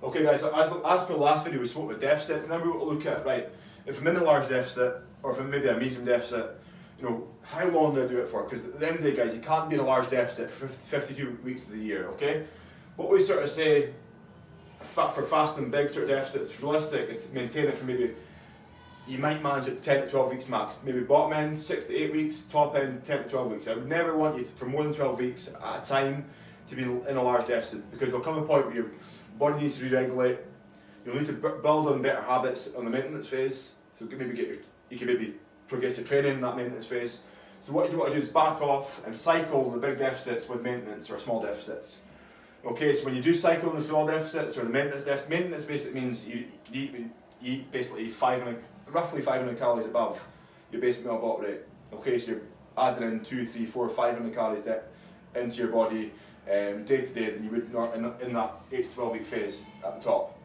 Okay guys, so as per the last video we spoke about deficits, and then we will look at, right, if I'm in a large deficit, or if I'm maybe a medium deficit, you know, how long do I do it for? Because at the end of the day guys, you can't be in a large deficit for 52 weeks of the year, okay? What we sort of say for fast and big sort of deficits, realistic, is to maintain it for maybe, you might manage it 10 to 12 weeks max, maybe bottom end 6 to 8 weeks, top end 10 to 12 weeks. I would never want you for more than 12 weeks at a time to be in a large deficit, because there'll come a point where your body needs to re-regulate. You'll need to build on better habits on the maintenance phase, so you can maybe progress your training in that maintenance phase. So what you want to do is back off and cycle the big deficits with maintenance or small deficits. Okay, so when you do cycle the small deficits or the maintenance basically means you eat basically roughly 500 calories above your basic metabolic rate. Okay, so you're adding in 2, 3, 4, 500 calories into your body day to day than you would not in that 8 to 12 week phase at the top.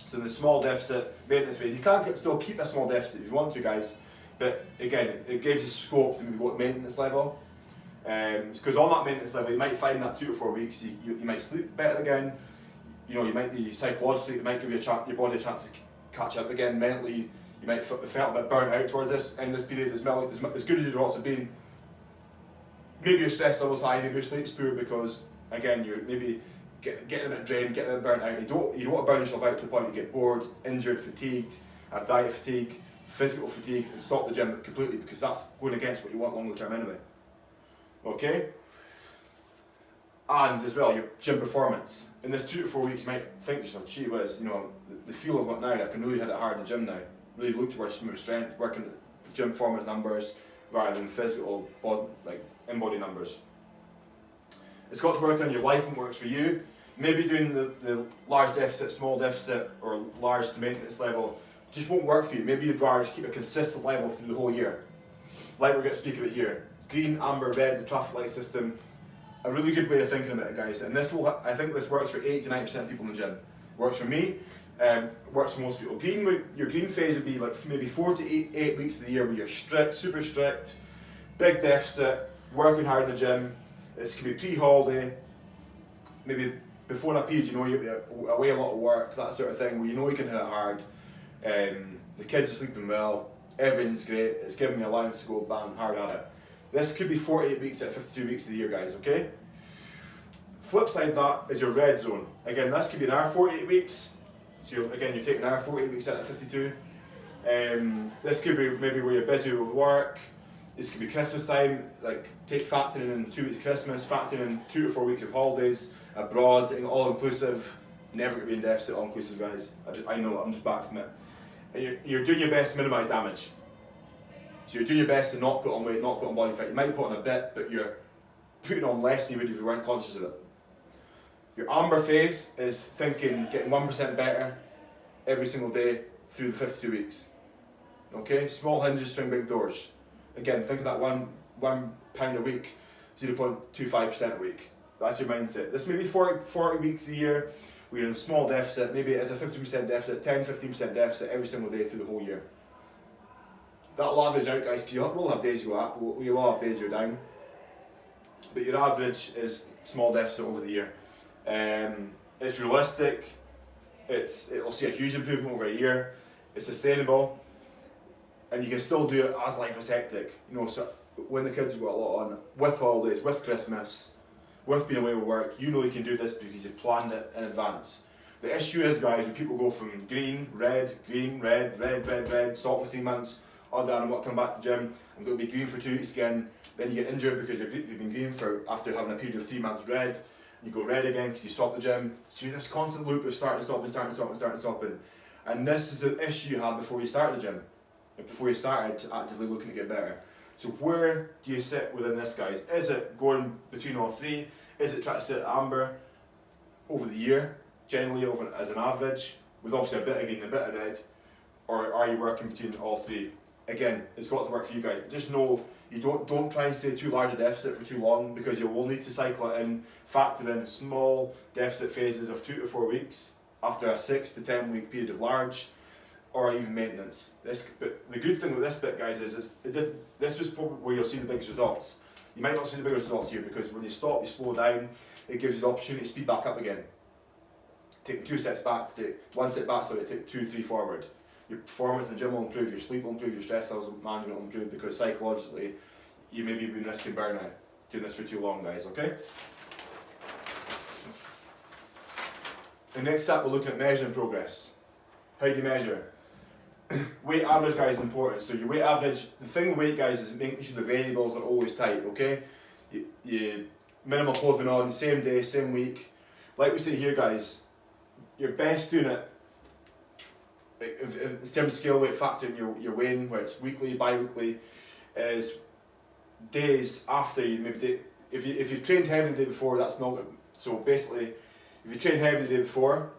So in the small deficit maintenance phase, you can still keep a small deficit if you want to, guys, but again, it gives you scope to maybe go to maintenance level. Because on that maintenance level, you might find that 2 to 4 weeks, you might sleep better again. You know, you might be psychologically, it might give your body a chance to catch up again mentally. You might felt a bit burnt out towards this in this period as well. As good as your results have been, maybe your stress level's high, maybe your sleep's poor, because again you're maybe getting a bit drained, getting a bit burnt out. You don't want to burn yourself out to the point you get bored, injured, fatigued, have diet fatigue, physical fatigue, and stop the gym completely, because that's going against what you want longer term anyway. Okay? And as well, your gym performance. In this 2 to 4 weeks, you might think to yourself, gee whiz, you know, the feel I've got now, I can really hit it hard in the gym now. Really look towards my strength, working gym performance numbers rather than physical body, like in-body numbers. It's got to work on your life and works for you. Maybe doing the large deficit, small deficit, or large to maintenance level just won't work for you. Maybe you'd rather just keep a consistent level through the whole year. Like we're going to speak about here. Green, amber, red, the traffic light system. A really good way of thinking about it, guys. And I think this works for 80 to 90% of people in the gym. Works for me. Works for most people. Your green phase would be like maybe 4 to 8 weeks of the year where you're strict, super strict, big deficit, working hard in the gym. This can be pre-holiday, maybe before that period, you know, you're away a lot of work, that sort of thing, where you know you can hit it hard. The kids are sleeping well, everything's great, it's giving me allowance to go bang hard at it. This could be 48 weeks at 52 weeks of the year, guys, okay? Flip side of that is your red zone. Again, this could be an hour 48 weeks. So you're taking an hour 48 weeks out of 52. This could be maybe where you're busy with work. This could be Christmas time, like factoring in 2 weeks of Christmas, factoring in 2 to 4 weeks of holidays, abroad, all inclusive. Never going to be in deficit, all inclusive, guys. I know, I'm just back from it. And you're doing your best to minimise damage. So you're doing your best to not put on weight, not put on body fat. You might put on a bit, but you're putting on less than you would if you weren't conscious of it. Your amber phase is thinking getting 1% better every single day through the 52 weeks. Okay, small hinges swing big doors. Again, think of that one pound a week, 0.25% a week. That's your mindset. This may be 40 weeks a year, where you're in a small deficit, maybe it's a 50% deficit, 10-15% deficit every single day through the whole year. That'll average out, guys, because you'll have days you go up, you will have days you're down. But your average is small deficit over the year. It's realistic, it'll see a huge improvement over a year, it's sustainable, and you can still do it as life is hectic. You know, so when the kids have got a lot on, with holidays, with Christmas, with being away with work, you know you can do this because you've planned it in advance. The issue is, guys, when people go from green, red, stop for 3 months, oh damn, I'm not coming back to the gym, I'm going to be green for 2 weeks again, then you get injured because you've been green after having a period of 3 months red, you go red again because you stop the gym, so you're this constant loop of starting, stopping. And this is the issue you had before you started the gym, before you started actively looking to get better. So where do you sit within this, guys? Is it going between all three? Is it trying to sit at amber over the year, generally over as an average, with obviously a bit of green and a bit of red? Or are you working between all three? Again, it's got to work for you guys. But just know, you don't try and stay too large a deficit for too long, because you will need to cycle it in, factor in small deficit phases of 2 to 4 weeks after a 6 to 10 week period of large, or even maintenance. But the good thing with this bit, guys, is this is probably where you'll see the biggest results. You might not see the biggest results here, because when you stop, you slow down, it gives you the opportunity to speed back up again. taking 2 steps back to take 1 step back, so to take 2, 3 forward. Your performance in the gym will improve, your sleep will improve, your stress levels management will improve, because psychologically you may be risking burnout doing this for too long, guys, okay? The next step, we're looking at measuring progress. How do you measure? Weight average, guys, is important. So your weight average, the thing with weight, guys, is making sure the variables are always tight, okay? You minimal clothing on, same day, same week. Like we say here, guys, you're best doing it in terms of scale weight factor in your weighing, where it's weekly, bi-weekly, is days after you maybe if you've trained heavy the day before, that's not good. So basically, if you train heavy the day before,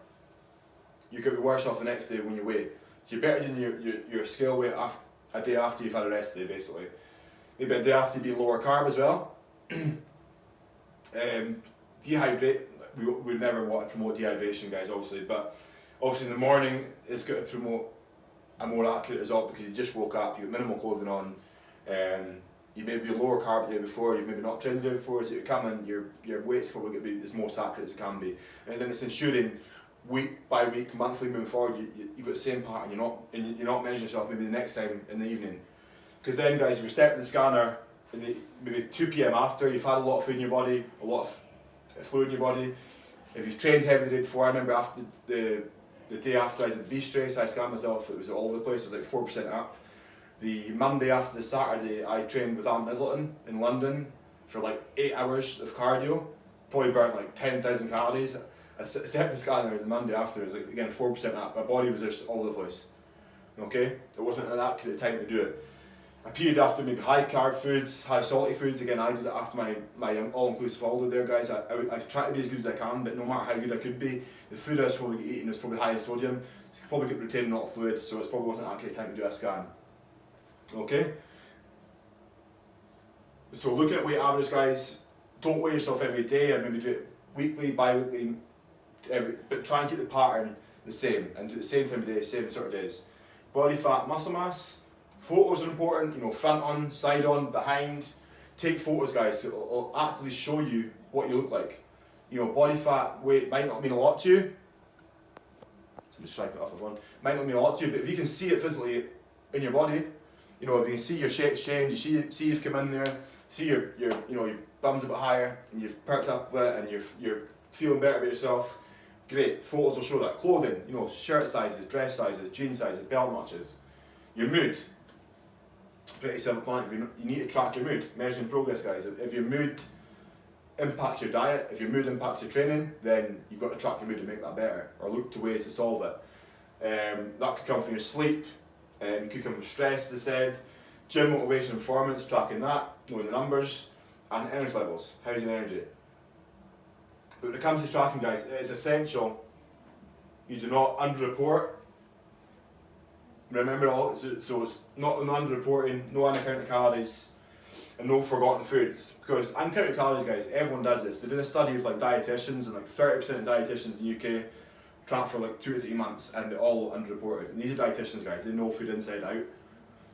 you're going to be worse off the next day when you weigh. So you're better doing your scale weight a day after you've had a rest day, basically. Maybe a day after you be lower carb as well. Dehydrate, we would never want to promote dehydration, guys, obviously, but obviously in the morning it's going to promote a more accurate result, because you just woke up, you've got minimal clothing on, you may be lower carb the day before, you've maybe not trained the day before, so you come in, your weight's probably going to be as most accurate as it can be. And then it's ensuring week by week, monthly moving forward, you've got the same pattern, you're not measuring yourself maybe the next time in the evening. Because then, guys, if you step in the scanner maybe 2 p.m. after, you've had a lot of food in your body, a lot of fluid in your body. If you've trained heavy the day before, I remember after the day after I did the beast race, I scanned myself, it was all over the place, it was like 4% up. The Monday after the Saturday, I trained with Alan Middleton in London for like 8 hours of cardio, probably burnt like 10,000 calories. I stepped in the scanner the Monday after, it was like, again, 4% up. My body was just all over the place. Okay? It wasn't an accurate time to do it. A period after maybe high carb foods, high salty foods, again, I did it after my all-inclusive holiday there, guys. I try to be as good as I can, but no matter how good I could be, the food I was probably eating was probably high in sodium. It's probably got retained a lot of fluid, so it probably wasn't an accurate time to do a scan. Okay? So looking at weight average, guys, don't weigh yourself every day, and maybe do it weekly, bi-weekly, but try and keep the pattern the same, and do it the same time of day, same sort of days. Body fat, muscle mass. Photos are important, front on, side on, behind. Take photos, guys, so it'll actively show you what you look like. Body fat, weight might not mean a lot to you. So I'm just swiping it off of one. Might not mean a lot to you, but if you can see it physically in your body, if you can see your shape's changed, you see you've come in there, see your bum's a bit higher, and you've perked up a bit, and you're feeling better about yourself, great. Photos will show that. Clothing, shirt sizes, dress sizes, jean sizes, belt notches. Your mood. Pretty self-explanatory. You need to track your mood, measuring progress, guys. If your mood impacts your diet, if your mood impacts your training, then you've got to track your mood to make that better, or look to ways to solve it. That could come from your sleep, it could come from stress, as I said, gym motivation and performance, tracking that, knowing the numbers, and energy levels. How's your energy? But when it comes to tracking, guys, it is essential you do not underreport. Remember so it's not underreporting, no unaccounted calories, and no forgotten foods. Because uncounted calories, guys, everyone does this. They did a study of dietitians, and 30% of dietitians in the UK track for 2 to 3 months, and they're all underreported. And these are dietitians, guys, they know food inside out.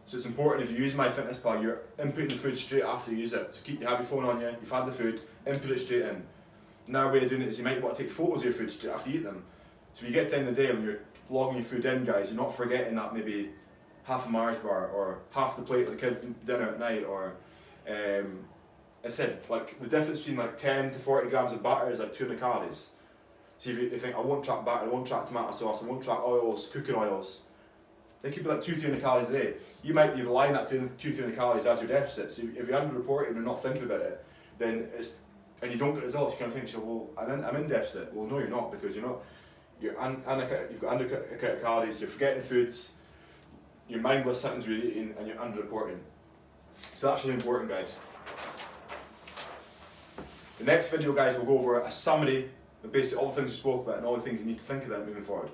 So it's important, if you use MyFitnessPal, you're inputting the food straight after you use it. So you have your phone on you, you've had the food, input it straight in. Another way of doing it is you might want to take photos of your food straight after you eat them. So when you get to the end of the day, when you're logging your food in, guys, you're not forgetting that maybe half a Mars bar, or half the plate of the kids' dinner at night, or I said, the difference between 10 to 40 grams of butter is 200 calories. So if you think, I won't track butter, I won't track tomato sauce, I won't track oils, cooking oils, they could be 200-300 calories a day. You might be relying that 200-300 calories as your deficit. So if you're underreporting and not thinking about it, then and you don't get results, you think, I'm in deficit. Well, no, you're not, because you've got undercounted calories, you're forgetting foods, you're mindless something's you're eating, and you're underreporting. So that's really important, guys. The next video, guys, we'll go over a summary of basically all the things we spoke about and all the things you need to think about moving forward.